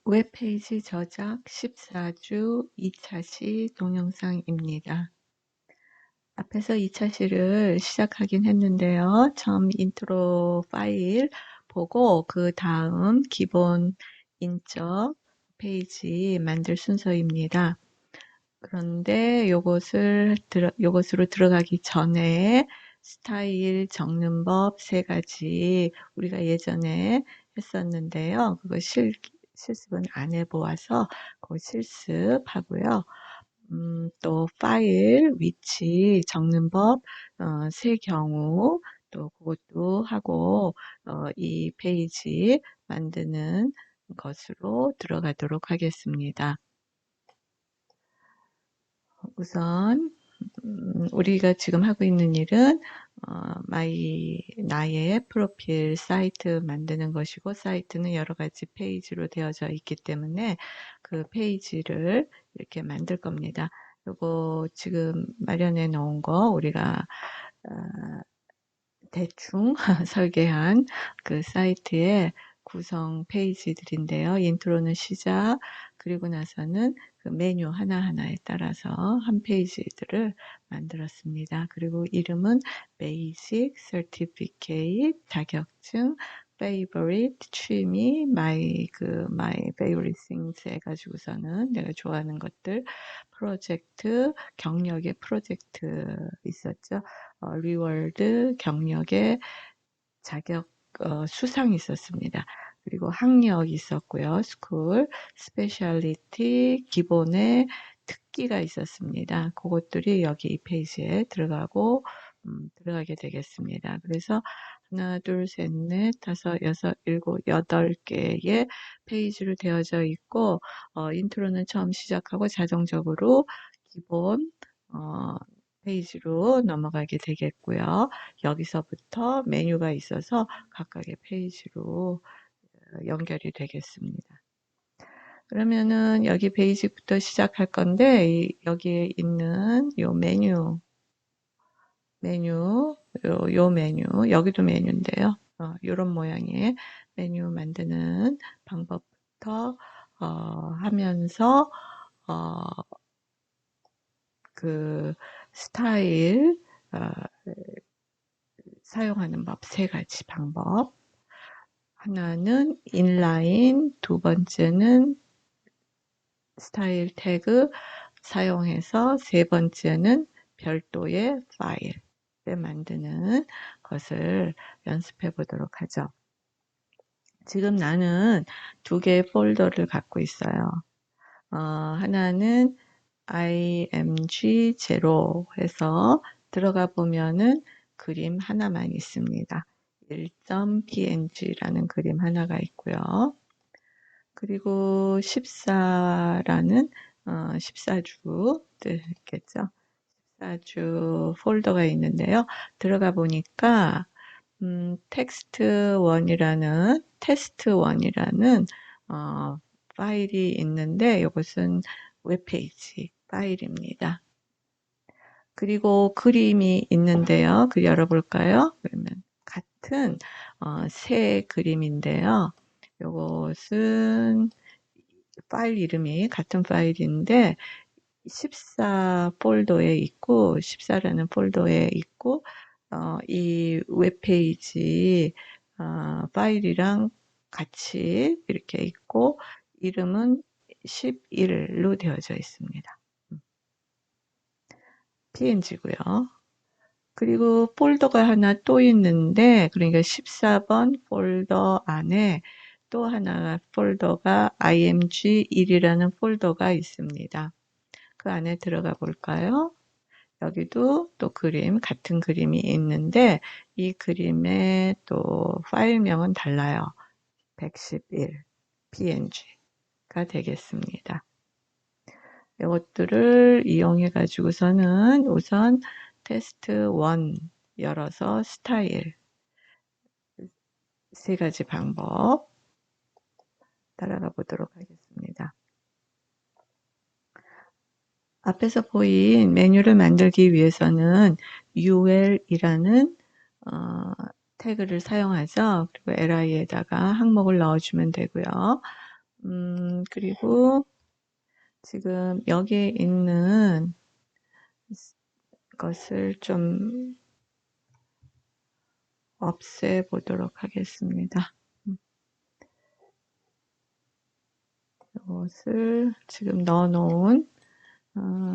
웹페이지 저작 14주 2차 시 동영상입니다. 앞에서 2차 시를 시작하긴 했는데요. 처음 인트로 파일 보고 그 다음 기본 인적 페이지 만들 순서입니다. 그런데 요것으로 들어가기 전에 스타일 적는 법 3가지 우리가 예전에 했었는데요. 그거 실습은 안 해보아서 그거 실습하고요. 또 파일 위치 적는 법, 세 경우 또 그것도 하고, 이 페이지 만드는 것으로 들어가도록 하겠습니다. 우선 우리가 지금 하고 있는 일은 나의 프로필 사이트 만드는 것이고, 사이트는 여러 가지 페이지로 되어져 있기 때문에 그 페이지를 이렇게 만들 겁니다. 요거 지금 마련해 놓은 거 우리가 대충 설계한 그 사이트의 구성 페이지들인데요. 인트로는 시작, 그리고 나서는 그 메뉴 하나하나에 따라서 한 페이지들을 만들었습니다. 그리고 이름은 Basic, Certificate, 자격증, Favorite, 취미, my favorite things 해가지고서는 내가 좋아하는 것들, 프로젝트, 경력의 프로젝트 있었죠. 리월드, 경력의 자격 수상이 있었습니다. 그리고 학력이 있었고요. 스쿨, 스페셜리티, 기본의 특기가 있었습니다. 그것들이 여기 이 페이지에 들어가게 되겠습니다. 그래서 하나, 둘, 셋, 넷, 다섯, 여섯, 일곱, 8개의 페이지로 되어져 있고, 인트로는 처음 시작하고 자동적으로 기본 페이지로 넘어가게 되겠고요. 여기서부터 메뉴가 있어서 각각의 페이지로 연결이 되겠습니다. 그러면은 여기 베이직부터 시작할 건데, 여기에 있는 요 메뉴, 요 메뉴, 여기도 메뉴인데요. 요런 모양의 메뉴 만드는 방법부터 하면서 그 스타일 사용하는 법 3가지 방법. 하나는 인라인, 두 번째는 스타일 태그 사용해서, 세 번째는 별도의 파일을 만드는 것을 연습해 보도록 하죠. 지금 나는 2개의 폴더를 갖고 있어요. 하나는 img0 해서 들어가 보면은 그림 하나만 있습니다. 1.png라는 그림 하나가 있고요. 그리고 14라는 14주 있겠죠. 14주 폴더가 있는데요. 들어가 보니까 테스트1이라는 파일이 있는데, 이것은 웹페이지 파일입니다. 그리고 그림이 있는데요. 그 열어볼까요? 그러면 같은 새 그림인데요. 이것은 파일 이름이 같은 파일인데 14 폴더에 있고, 14라는 폴더에 있고, 이 웹페이지 파일이랑 같이 이렇게 있고, 이름은 11로 되어져 있습니다. png고요. 그리고 폴더가 하나 또 있는데, 그러니까 14번 폴더 안에 또 하나 폴더가 img1이라는 폴더가 있습니다. 그 안에 들어가 볼까요? 여기도 또 같은 그림이 있는데, 이 그림의 또 파일명은 달라요. 111 png가 되겠습니다. 이것들을 이용해 가지고서는 우선 테스트 1 열어서 스타일 3가지 방법 따라가 보도록 하겠습니다. 앞에서 보인 메뉴를 만들기 위해서는 ul이라는 태그를 사용하죠. 그리고 li에다가 항목을 넣어주면 되고요. 그리고 지금 여기에 있는 것을 좀 없애보도록 하겠습니다. 이것을 지금 넣어놓은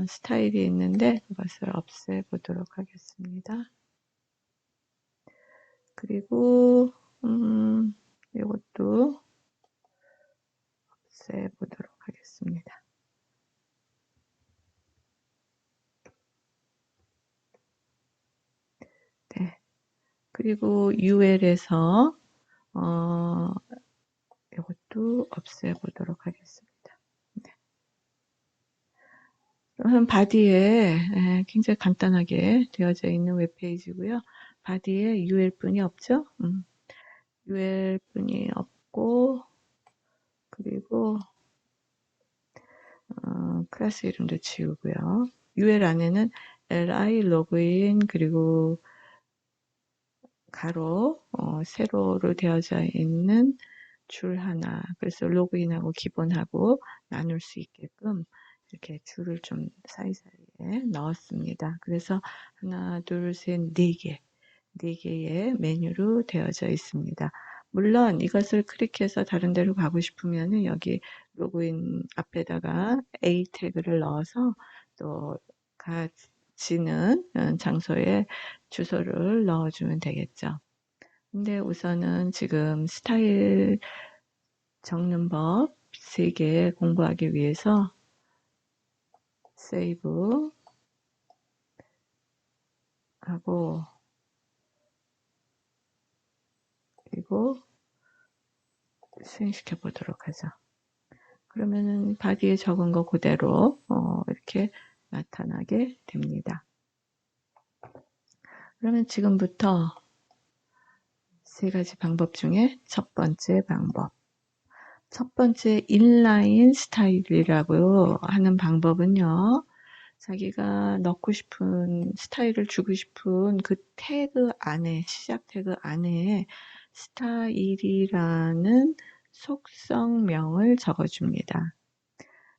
스타일이 있는데 이것을 없애보도록 하겠습니다. 그리고 이것도 없애보도록 하겠습니다. 네. 그리고 UL에서 이것도 없애보도록 하겠습니다. 네. 바디에 굉장히 간단하게 되어져 있는 웹페이지고요. 바디에 UL뿐이 없죠. UL뿐이 없고 그리고 클래스 이름도 지우고요. UL 안에는 li 로그인 그리고 가로 세로로 되어져 있는 줄 하나, 그래서 로그인하고 기본하고 나눌 수 있게끔 이렇게 줄을 좀 사이사이에 넣었습니다. 그래서 하나, 둘, 셋, 네 개의 메뉴로 되어져 있습니다. 물론 이것을 클릭해서 다른 데로 가고 싶으면 여기 로그인 앞에다가 A 태그를 넣어서 또 가지는 장소에 주소를 넣어주면 되겠죠. 근데 우선은 지금 스타일 적는 법 3개 공부하기 위해서 세이브 하고 그리고 수행시켜 보도록 하죠. 그러면은 바디에 적은 거 그대로 이렇게 나타나게 됩니다. 그러면 지금부터 3가지 방법 중에 첫 번째 방법. 첫 번째 인라인 스타일이라고 하는 방법은요. 자기가 넣고 싶은 스타일을 주고 싶은 그 태그 안에 시작 태그 안에 스타일이라는 속성명을 적어줍니다.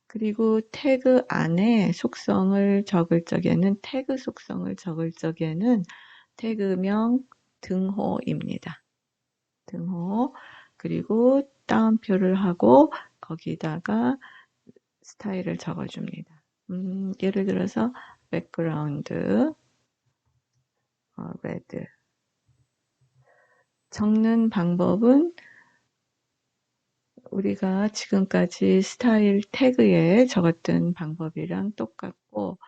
그리고 태그 안에 속성을 적을 적에는 태그 속성을 적을 적에는 태그명 등호입니다. 등호 그리고 따옴표를 하고 거기다가 스타일을 적어줍니다. 예를 들어서 백그라운드 레드 적는 방법은 우리가 지금까지 스타일 태그에 적었던 방법이랑 똑같고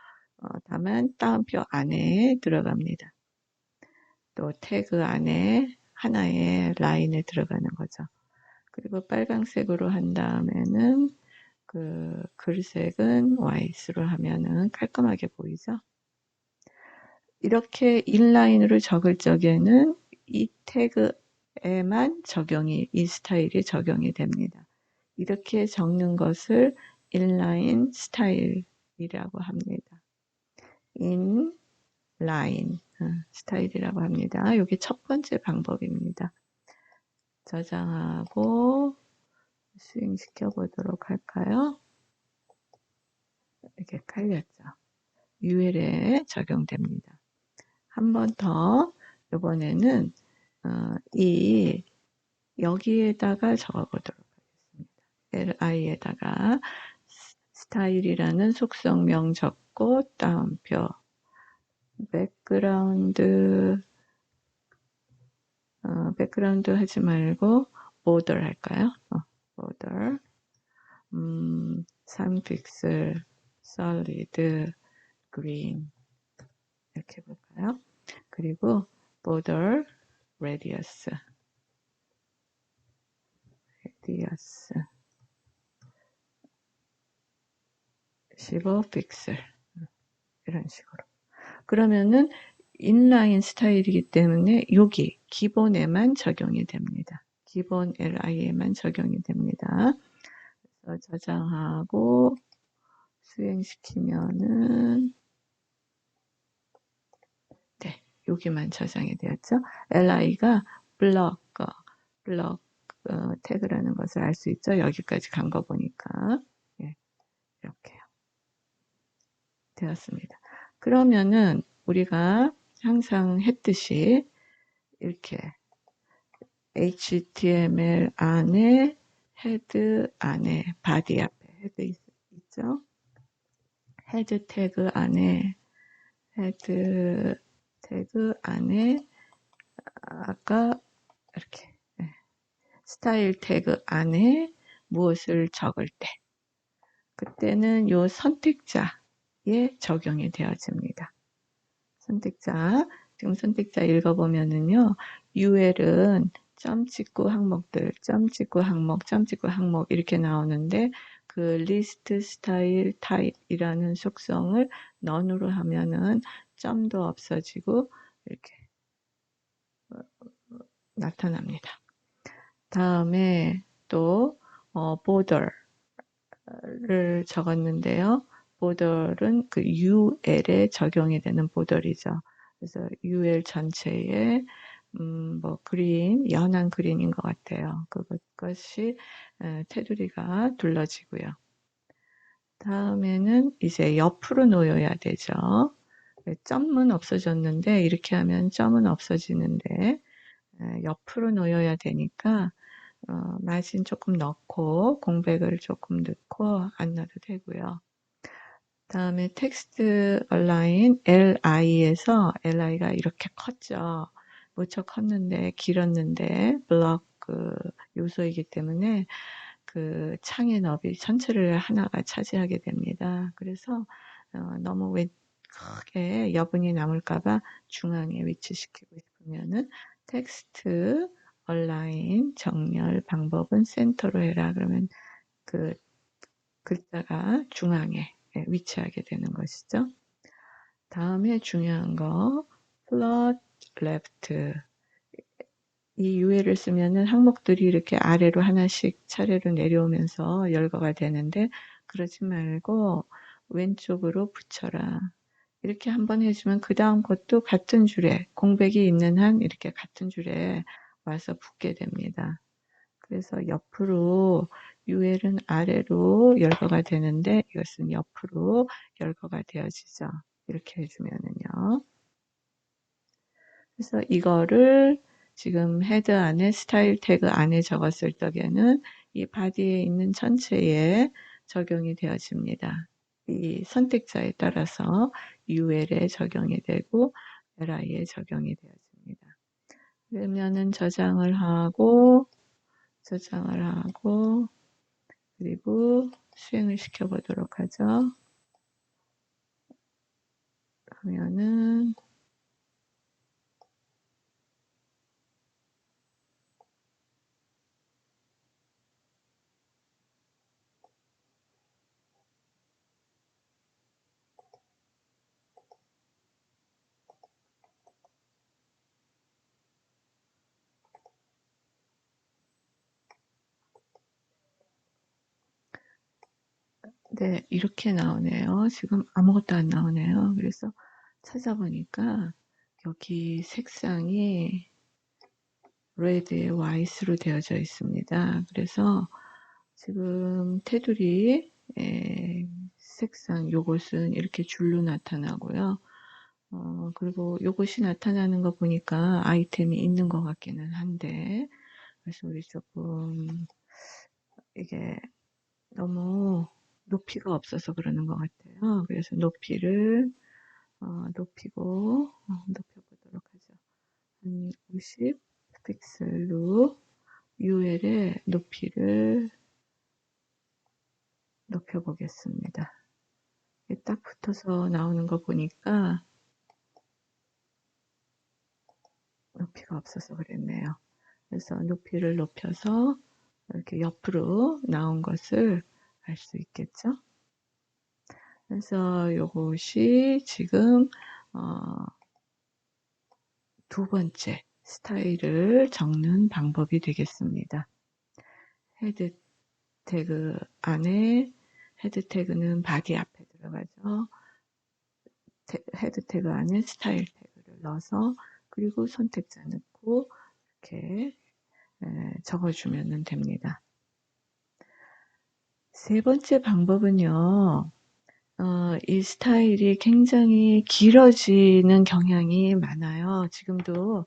다만 따옴표 안에 들어갑니다. 또 태그 안에 하나의 라인에 들어가는 거죠. 그리고 빨강색으로 한 다음에는 그 글색은 화이트로 하면은 깔끔하게 보이죠. 이렇게 인라인으로 적을 적에는 이 태그에만 이 스타일이 적용이 됩니다. 이렇게 적는 것을 인라인 스타일이라고 합니다. 인라인 스타일이라고 합니다. 이게 첫 번째 방법입니다. 저장하고 수행시켜 보도록 할까요? 이렇게 깔렸죠. UL에 적용됩니다. 한 번 더 이번에는 여기에다가 적어보도록 하겠습니다. li에다가 스타일이라는 속성명 적고 따옴표 백그라운드 하지 말고 border 할까요? border 3픽셀 solid green 이렇게 해볼까요? 그리고 border radius 15픽셀 이런 식으로. 그러면은 인라인 스타일이기 때문에 여기 기본에만 적용이 됩니다. 기본 li에만 적용이 됩니다. 그래서 저장하고 수행시키면은 네, 여기만 저장이 되었죠. li가 블럭 태그라는 것을 알 수 있죠. 여기까지 간 거 보니까. 예, 이렇게요. 되었습니다. 그러면은 우리가 항상 했듯이 이렇게 HTML 안에 헤드 안에 바디 앞에 헤드 있죠. 헤드 태그 안에 헤드 태그 안에 아까 이렇게 스타일 태그 안에 무엇을 적을 때 그때는 요 선택자에 적용이 되어집니다. 선택자 지금 선택자 읽어보면은요 UL은 점 찍고 항목들 점 찍고 항목 점 찍고 항목 이렇게 나오는데 그 리스트 스타일 타입이라는 속성을 none으로 하면은 점도 없어지고 이렇게 나타납니다. 다음에 또 border를 적었는데요. border은 그 UL에 적용이 되는 border이죠. 그래서 UL 전체에 뭐 그린, 연한 그린인 것 같아요. 그것이 테두리가 둘러지고요. 다음에는 이제 옆으로 놓여야 되죠. 점은 없어졌는데 이렇게 하면 점은 없어지는데 옆으로 놓여야 되니까 마진 조금 넣고 공백을 조금 넣고 안 넣어도 되고요. 다음에 텍스트 얼라인 LI에서 LI가 이렇게 컸죠. 무척 컸는데 길었는데 블록 그 요소이기 때문에 그 창의 너비 전체를 하나가 차지하게 됩니다. 그래서 너무 크게 여분이 남을까봐 중앙에 위치시키고 싶으면은 텍스트 얼라인 정렬 방법은 센터로 해라. 그러면 그 글자가 중앙에 위치하게 되는 것이죠. 다음에 중요한 거 plot left 이 UL을 쓰면은 항목들이 이렇게 아래로 하나씩 차례로 내려오면서 열거가 되는데 그러지 말고 왼쪽으로 붙여라. 이렇게 한번 해주면 그 다음 것도 같은 줄에 공백이 있는 한 이렇게 같은 줄에 와서 붙게 됩니다. 그래서 옆으로 UL은 아래로 열거가 되는데 이것은 옆으로 열거가 되어지죠. 이렇게 해주면은요. 그래서 이거를 지금 헤드 안에 스타일 태그 안에 적었을 적에는 이 바디에 있는 전체에 적용이 되어집니다. 이 선택자에 따라서 UL에 적용이 되고 LI에 적용이 되어집니다. 그러면은 저장을 하고 그리고 수행을 시켜보도록 하죠. 그러면은 네, 이렇게 나오네요. 지금 아무것도 안 나오네요. 그래서 찾아보니까 여기 색상이 red에 white로 되어져 있습니다. 그래서 지금 테두리 색상 요것은 이렇게 줄로 나타나고요. 그리고 요것이 나타나는 거 보니까 아이템이 있는 것 같기는 한데 그래서 우리 조금 이게 너무 높이가 없어서 그러는 것 같아요. 그래서 높이를 높여보도록 하죠. 한 50 픽셀로 UL의 높이를 높여보겠습니다. 딱 붙어서 나오는 거 보니까 높이가 없어서 그랬네요. 그래서 높이를 높여서 이렇게 옆으로 나온 것을 알 수 있겠죠. 그래서 요것이 지금 두 번째 스타일을 적는 방법이 되겠습니다. 헤드 태그 안에 헤드 태그는 바디 앞에 들어가죠. 헤드 태그 안에 스타일 태그를 넣어서 그리고 선택자 넣고 이렇게 적어주면 됩니다. 세 번째 방법은요. 이 스타일이 굉장히 길어지는 경향이 많아요. 지금도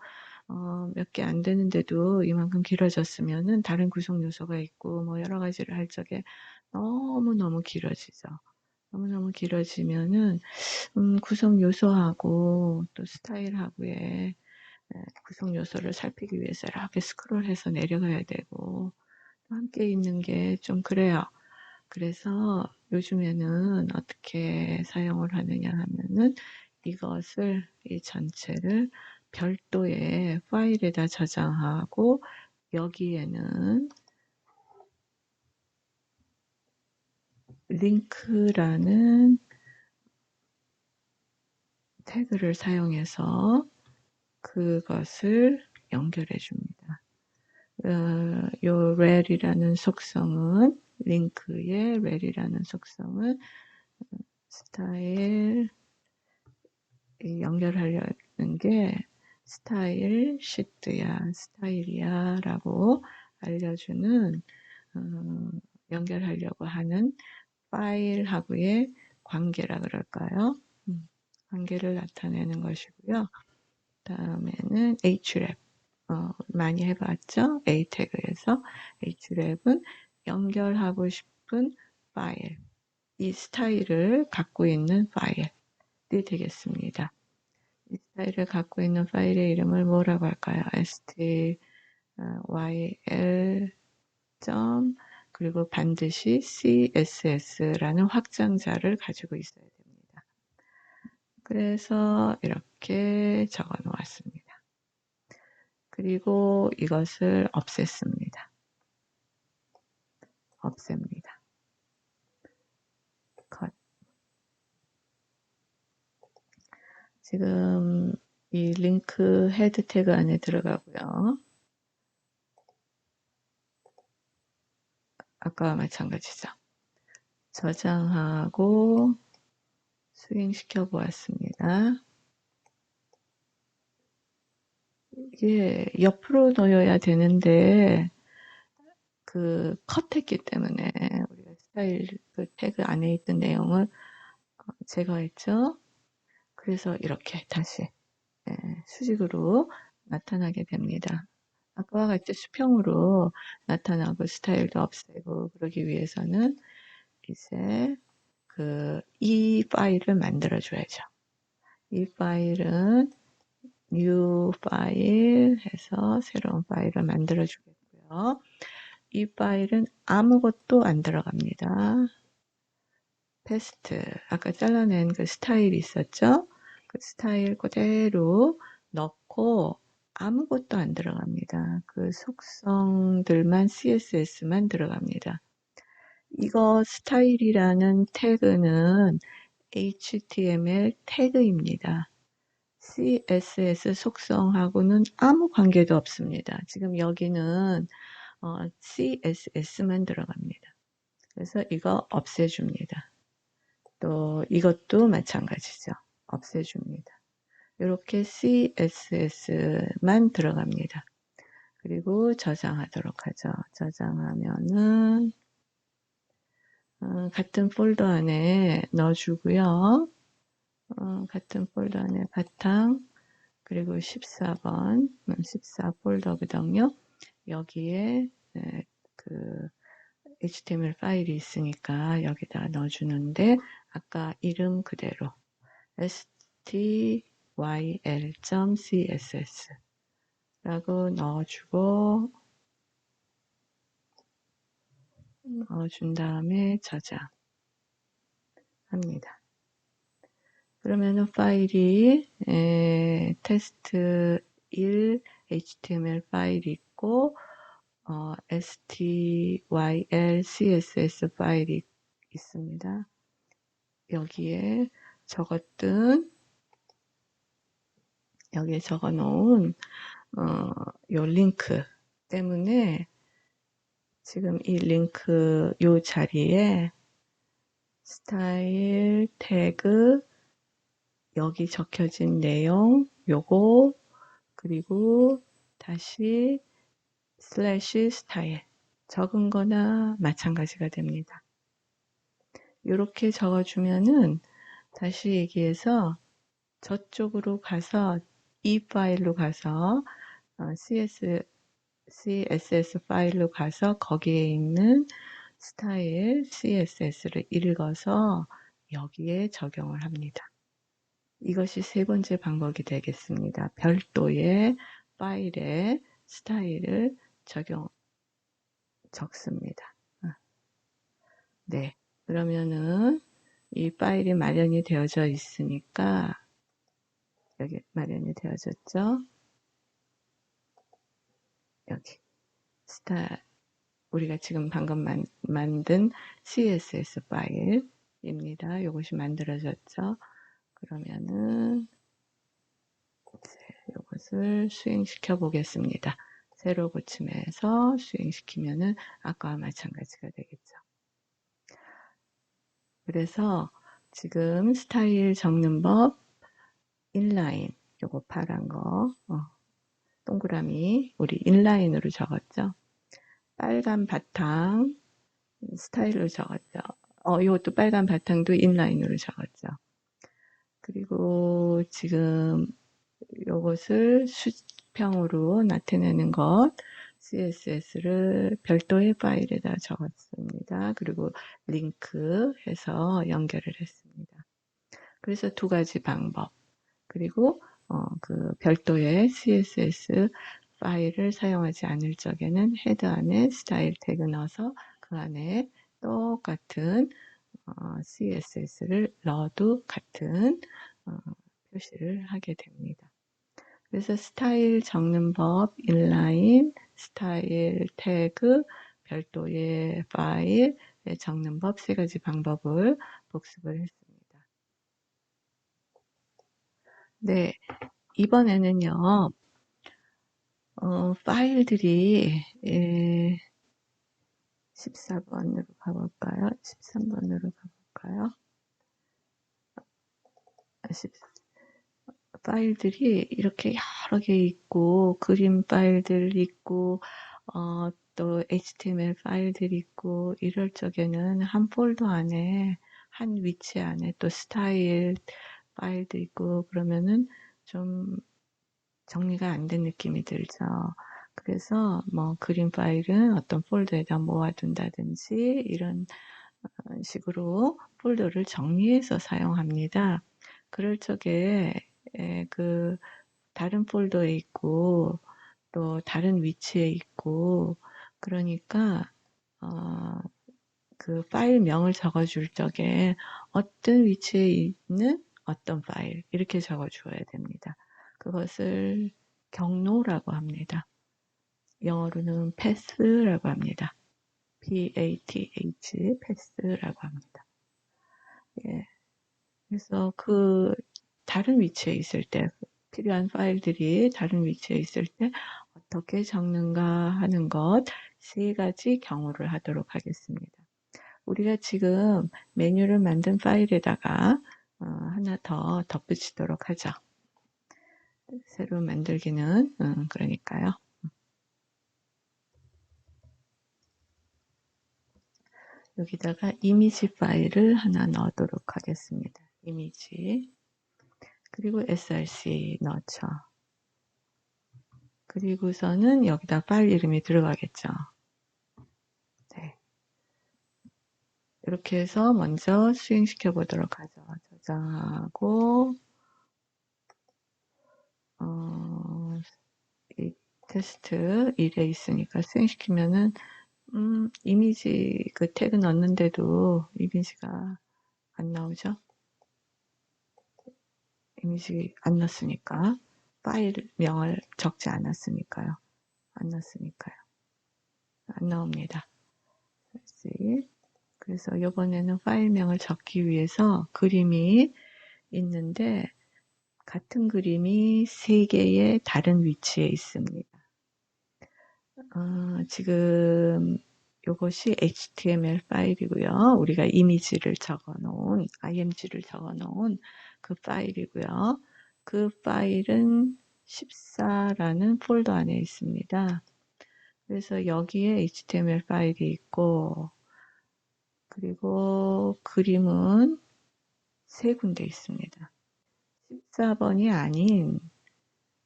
몇 개 안 되는데도 이만큼 길어졌으면은 다른 구성 요소가 있고 뭐 여러 가지를 할 적에 너무너무 길어지죠. 너무너무 길어지면은 구성 요소하고 또 스타일하고의 구성 요소를 살피기 위해서 이렇게 스크롤해서 내려가야 되고 또 함께 있는 게 좀 그래요. 그래서 요즘에는 어떻게 사용을 하느냐 하면은 이것을 이 전체를 별도의 파일에다 저장하고 여기에는 링크라는 태그를 사용해서 그것을 연결해 줍니다. 요 rel이라는 속성은 링크의 rel이라는 속성은 스타일 연결하려는 게 스타일 시트야, 스타일이야 라고 알려주는 연결하려고 하는 파일하고의 관계라 그럴까요? 관계를 나타내는 것이고요. 다음에는 href 많이 해봤죠? A 태그에서 href은 연결하고 싶은 파일, 이 스타일을 갖고 있는 파일이 되겠습니다. 이 스타일을 갖고 있는 파일의 이름을 뭐라고 할까요? styl 그리고 반드시 css라는 확장자를 가지고 있어야 됩니다. 그래서 이렇게 적어 놓았습니다. 그리고 이것을 없앴습니다. 없앱니다. 컷. 지금 이 링크 헤드 태그 안에 들어가고요. 아까와 마찬가지죠. 저장하고 스윙시켜 보았습니다. 이게 옆으로 놓여야 되는데 그 컷했기 때문에 우리가 스타일 그 태그 안에 있던 내용을 제거했죠. 그래서 이렇게 다시 수직으로 나타나게 됩니다. 아까와 같이 수평으로 나타나고 스타일도 없애고 그러기 위해서는 이제 이 파일을 만들어 줘야죠. 이 파일은 new 파일 해서 새로운 파일을 만들어 주겠고요. 이 파일은 아무것도 안 들어갑니다. 패스트 아까 잘라낸 그 스타일이 있었죠? 그 스타일 그대로 넣고 아무것도 안 들어갑니다. 그 속성들만 CSS만 들어갑니다. 이거 스타일이라는 태그는 HTML 태그입니다. CSS 속성하고는 아무 관계도 없습니다. 지금 여기는 CSS만 들어갑니다. 그래서 이거 없애줍니다. 또 이것도 마찬가지죠. 없애줍니다. 이렇게 CSS만 들어갑니다. 그리고 저장하도록 하죠. 저장하면은 같은 폴더 안에 넣어주고요. 같은 폴더 안에 바탕 그리고 14번 14 폴더거든요. 여기에 그 HTML 파일이 있으니까 여기다 넣어주는데 아까 이름 그대로 styl.css 라고 넣어주고 넣어준 다음에 저장합니다. 그러면은 파일이 테스트 1 HTML 파일이 있고 styl css 파일이 있습니다. 여기에 여기에 적어 놓은 요 링크 때문에 지금 이 링크 요 자리에 스타일 태그 여기 적혀진 내용 요거 그리고 다시 슬래시 스타일 적은 거나 마찬가지가 됩니다. 이렇게 적어주면은 다시 얘기해서 저쪽으로 가서 이 파일로 가서 CSS 파일로 가서 거기에 있는 스타일 CSS를 읽어서 여기에 적용을 합니다. 이것이 세 번째 방법이 되겠습니다. 별도의 파일에 스타일을 적습니다. 네. 그러면은 이 파일이 마련이 되어져 있으니까 여기 마련이 되어졌죠? 여기 우리가 지금 방금 만든 CSS 파일입니다. 이것이 만들어졌죠? 그러면은 이것을 수행시켜 보겠습니다. 세로 고침해서 수행시키면은 아까와 마찬가지가 되겠죠. 그래서 지금 스타일 적는 법 인라인 요거 파란 거 동그라미 우리 인라인으로 적었죠. 빨간 바탕 스타일로 적었죠. 이것도 빨간 바탕도 인라인으로 적었죠. 그리고 지금 요것을 수평으로 나타내는 것 CSS를 별도의 파일에다 적었습니다. 그리고 링크해서 연결을 했습니다. 그래서 두 가지 방법 그리고 그 별도의 CSS 파일을 사용하지 않을 적에는 헤드 안에 스타일 태그 넣어서 그 안에 똑같은 CSS를 넣어도 같은 표시를 하게 됩니다. 그래서 스타일 적는 법, 인라인, 스타일 태그, 별도의 파일 적는 법 세 가지 방법을 복습을 했습니다. 네, 이번에는요. 파일들이 14번으로 가볼까요? 13번으로 가볼까요? 파일들이 이렇게 여러 개 있고 그림 파일들 있고 또 HTML 파일들 있고 이럴 적에는 한 폴더 안에 한 위치 안에 또 스타일 파일도 있고 그러면은 좀 정리가 안 된 느낌이 들죠. 그래서 뭐 그림 파일은 어떤 폴더에다 모아둔다든지 이런 식으로 폴더를 정리해서 사용합니다. 그럴 적에 그 다른 폴더에 있고 또 다른 위치에 있고 그러니까 그 파일명을 적어줄 적에 어떤 위치에 있는 어떤 파일 이렇게 적어주어야 됩니다. 그것을 경로라고 합니다. 영어로는 path라고 합니다. PATH, path라고 합니다. 예. 그래서 그 다른 위치에 있을 때 필요한 파일들이 다른 위치에 있을 때 어떻게 적는가 하는 것 세 가지 경우를 하도록 하겠습니다. 우리가 지금 메뉴를 만든 파일에다가 하나 더 덧붙이도록 하죠. 새로 만들기는 그러니까요. 여기다가 이미지 파일을 하나 넣도록 하겠습니다. 이미지 그리고 src 넣죠. 그리고서는 여기다 파일 이름이 들어가겠죠. 네. 이렇게 해서 먼저 수행시켜 보도록 하죠. 저장하고 이 테스트 1에 있으니까 수행시키면은 이미지 그 태그 넣는데도 이미지가 안 나오죠. 이미지 안 넣었으니까 파일명을 적지 않았으니까요. 안 넣었으니까요. 안 나옵니다. 그래서 이번에는 파일명을 적기 위해서 그림이 있는데 같은 그림이 3개의 다른 위치에 있습니다. 지금 이것이 HTML 파일이고요. 우리가 이미지를 적어놓은 img를 적어놓은 그 파일이고요. 그 파일은 14라는 폴더 안에 있습니다. 그래서 여기에 HTML 파일이 있고, 그리고 그림은 세 군데 있습니다. 14번이 아닌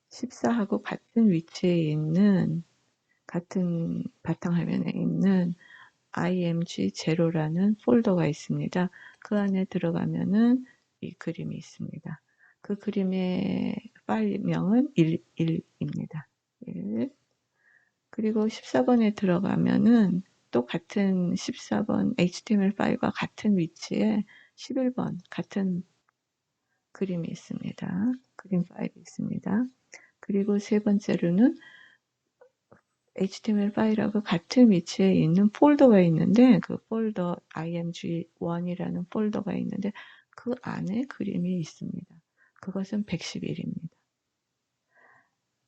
14하고 같은 위치에 있는, 같은 바탕화면에 있는 img0라는 폴더가 있습니다. 그 안에 들어가면은 이 그림이 있습니다. 그 그림의 파일명은 11입니다. 1. 그리고 14번에 들어가면은 또 같은 14번 HTML 파일과 같은 위치에 11번 같은 그림이 있습니다. 그림 파일이 있습니다. 그리고 세 번째로는 HTML 파일하고 같은 위치에 있는 폴더가 있는데 그 폴더 img1이라는 폴더가 있는데 그 안에 그림이 있습니다. 그것은 111입니다.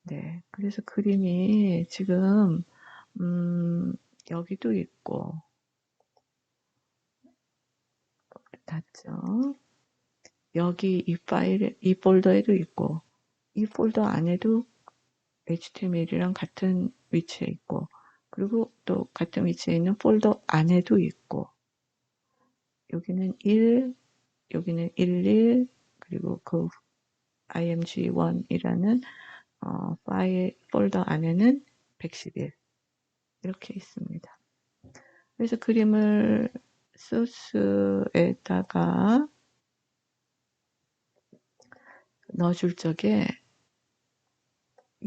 네, 그래서 그림이 지금 여기도 있고 닫죠. 여기 이 파일, 이 폴더에도 있고 이 폴더 안에도 HTML이랑 같은 위치에 있고 그리고 또 같은 위치에 있는 폴더 안에도 있고 여기는 1, 여기는 11, 그리고 그 img1이라는 파일 폴더 안에는 111 이렇게 있습니다. 그래서 그림을 소스에다가 넣어줄 적에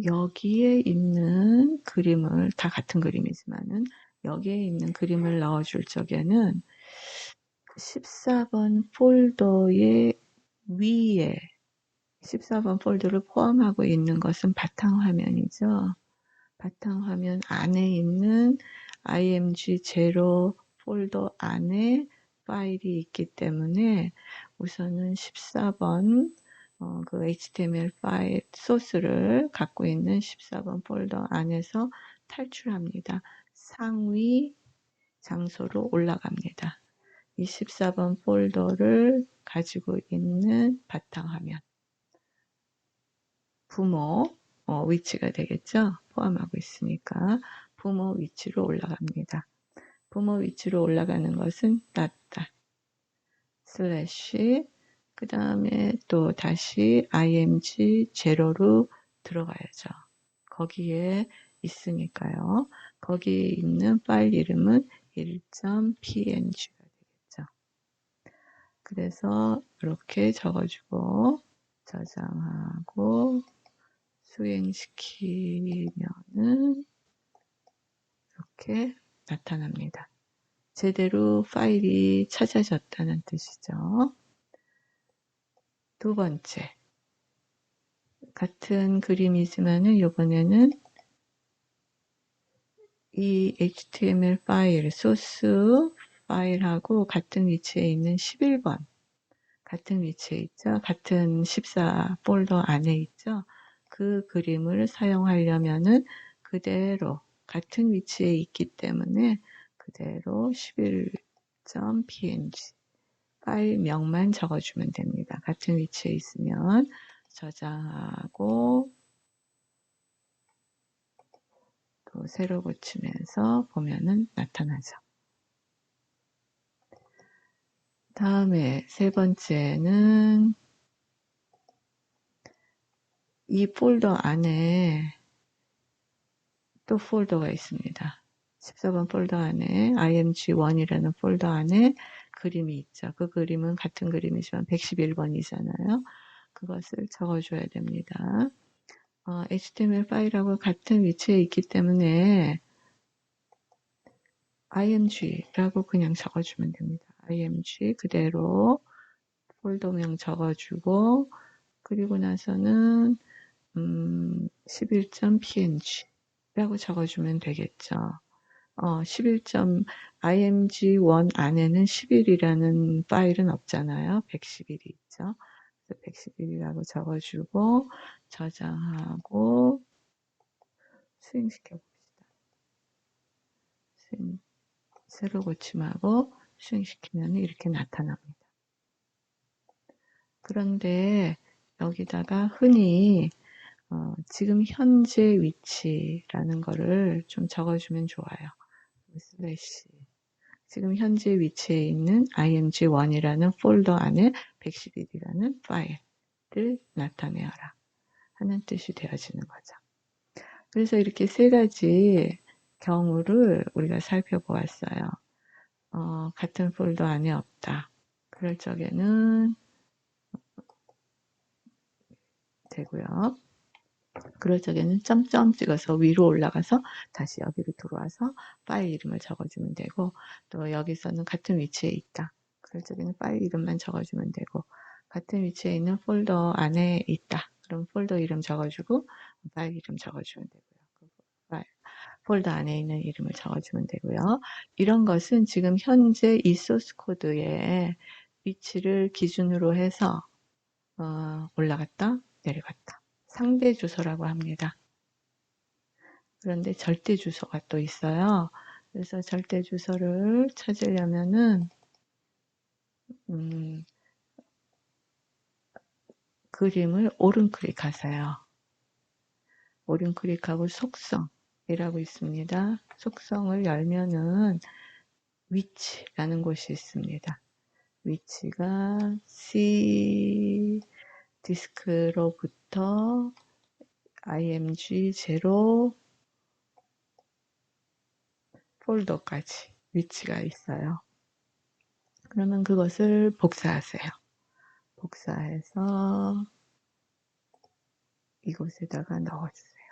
여기에 있는 그림을 다 같은 그림이지만은 여기에 있는 그림을 넣어줄 적에는 14번 폴더의 위에 14번 폴더를 포함하고 있는 것은 바탕화면이죠. 바탕화면 안에 있는 img0 폴더 안에 파일이 있기 때문에 우선은 14번 그 HTML 파일 소스를 갖고 있는 14번 폴더 안에서 탈출합니다. 상위 장소로 올라갑니다. 이 14번 폴더를 가지고 있는 바탕화면 부모 위치가 되겠죠. 포함하고 있으니까 부모 위치로 올라갑니다. 부모 위치로 올라가는 것은 닷닷 슬래시 그 다음에 또 다시 img 제로로 들어가야죠. 거기에 있으니까요. 거기에 있는 파일 이름은 1.png가 되겠죠. 그래서 이렇게 적어주고 저장하고 수행시키면은 이렇게 나타납니다. 제대로 파일이 찾아졌다는 뜻이죠. 두 번째, 같은 그림이지만은 이번에는 이 HTML 파일, 소스 파일하고 같은 위치에 있는 11번, 같은 위치에 있죠. 같은 14 폴더 안에 있죠. 그 그림을 사용하려면은 그대로 같은 위치에 있기 때문에 그대로 11.png 파일명만 적어주면 됩니다. 같은 위치에 있으면 저장하고 또 새로 고치면서 보면은 나타나죠. 다음에 세 번째는 이 폴더 안에 또 폴더가 있습니다. 14번 폴더 안에 img1이라는 폴더 안에 그림이 있죠. 그 그림은 같은 그림이지만 111번이잖아요. 그것을 적어줘야 됩니다. HTML 파일하고 같은 위치에 있기 때문에 img라고 그냥 적어주면 됩니다. img 그대로 폴더명 적어주고 그리고 나서는 11.png 라고 적어주면 되겠죠. 11.img1 안에는 11이라는 파일은 없잖아요. 111이 있죠. 그래서 111이라고 적어주고 저장하고 수행시켜 봅시다. 새로 고침하고 수행시키면 이렇게 나타납니다. 그런데 여기다가 흔히 지금 현재 위치라는 거를 좀 적어주면 좋아요. 슬래시. 지금 현재 위치에 있는 img1이라는 폴더 안에 111이라는 파일을 나타내어라 하는 뜻이 되어지는 거죠. 그래서 이렇게 세 가지 경우를 우리가 살펴보았어요. 같은 폴더 안에 없다. 그럴 적에는 되고요. 그럴 적에는 점점 찍어서 위로 올라가서 다시 여기로 들어와서 파일 이름을 적어주면 되고, 또 여기서는 같은 위치에 있다. 그럴 적에는 파일 이름만 적어주면 되고, 같은 위치에 있는 폴더 안에 있다. 그럼 폴더 이름 적어주고 파일 이름 적어주면 되고요. 폴더 안에 있는 이름을 적어주면 되고요. 이런 것은 지금 현재 이 소스 코드의 위치를 기준으로 해서 올라갔다 내려갔다. 상대 주소라고 합니다. 그런데 절대 주소가 또 있어요. 그래서 절대 주소를 찾으려면은 그림을 오른 클릭하세요. 오른 클릭하고 속성이라고 있습니다. 속성을 열면은 위치라는 곳이 있습니다. 위치가 C 디스크로부터 img0 폴더까지 위치가 있어요. 그러면 그것을 복사하세요. 복사해서 이곳에다가 넣어주세요.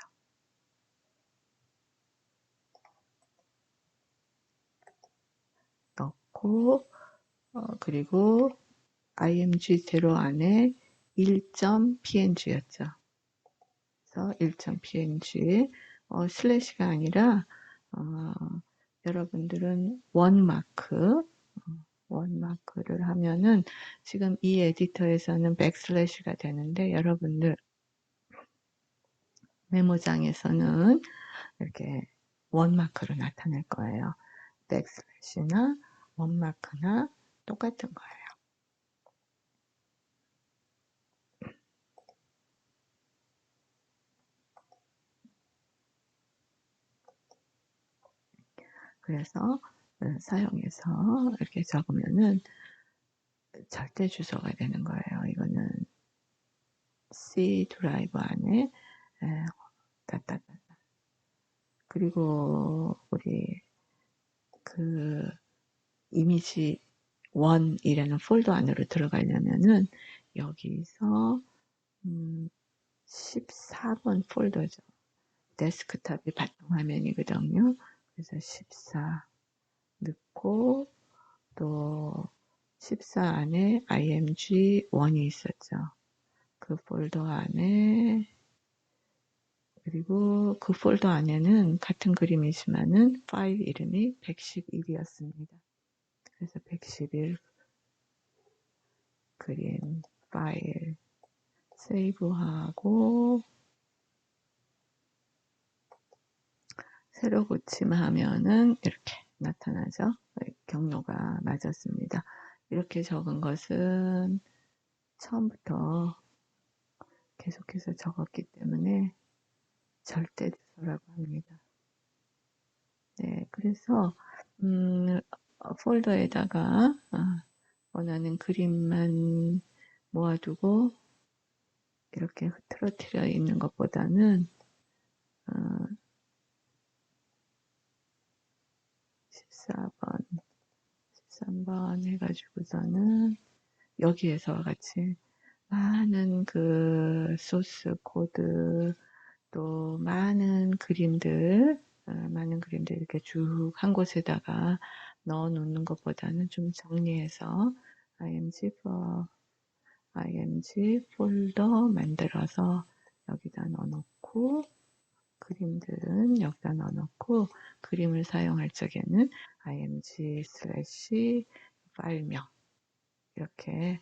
넣고 그리고 img0 안에 1.png였죠. 그래서 1.png 슬래시가 아니라 여러분들은 원마크를 하면은 지금 이 에디터에서는 백슬래시가 되는데 여러분들 메모장에서는 이렇게 원마크로 나타낼 거예요. 백슬래시나 원마크나 똑같은 거예요. 그래서 사용해서 이렇게 적으면은 절대 주소가 되는 거예요. 이거는 C 드라이브 안에 그리고 우리 그 이미지 1이라는 폴더 안으로 들어가려면은 여기서 14번 폴더죠. 데스크탑이 바탕 화면이거든요. 그래서 14 넣고 또 14 안에 img1이 있었죠. 그 폴더 안에 그리고 그 폴더 안에는 같은 그림이지만은 파일 이름이 111이었습니다. 그래서 111 그림 파일 세이브하고 새로 고침하면은 이렇게 나타나죠. 경로가 맞았습니다. 이렇게 적은 것은 처음부터 계속해서 적었기 때문에 절대 주소라고 합니다. 네, 그래서 폴더에다가 원하는 그림만 모아두고 이렇게 흐트러뜨려 있는 것보다는 14번, 13번 해가지고서는 여기에서 같이 많은 그 소스 코드 또 많은 그림들 이렇게 쭉 한 곳에다가 넣어 놓는 것보다는 좀 정리해서 img 폴더 만들어서 여기다 넣어 놓고 그림들은 여기다 넣어 놓고 그림을 사용할 적에는 img 파일명 이렇게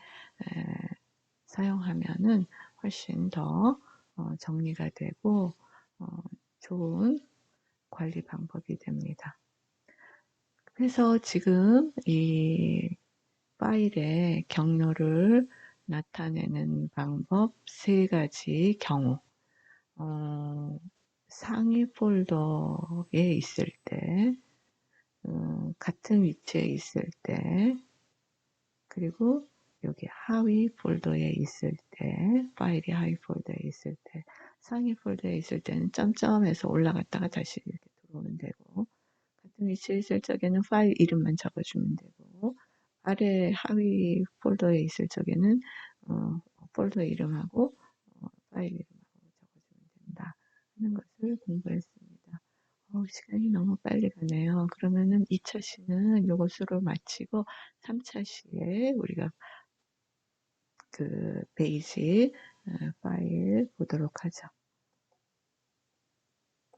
사용하면은 훨씬 더 정리가 되고 좋은 관리 방법이 됩니다. 그래서 지금 이 파일의 경로를 나타내는 방법 세 가지 경우 상위 폴더에 있을 때, 같은 위치에 있을 때, 그리고 여기 하위 폴더에 있을 때, 파일이 하위 폴더에 있을 때, 상위 폴더에 있을 때는 점점해서 올라갔다가 다시 이렇게 들어오면 되고, 같은 위치에 있을 적에는 파일 이름만 적어주면 되고, 아래 하위 폴더에 있을 적에는 폴더 이름하고 파일 이름하고 적어주면 된다 하는 것을 공부했습니다. 시간이 너무 빨리 가네요. 그러면은 2차 시는 요것으로 마치고 3차 시에 우리가 그 베이직 파일 보도록 하죠.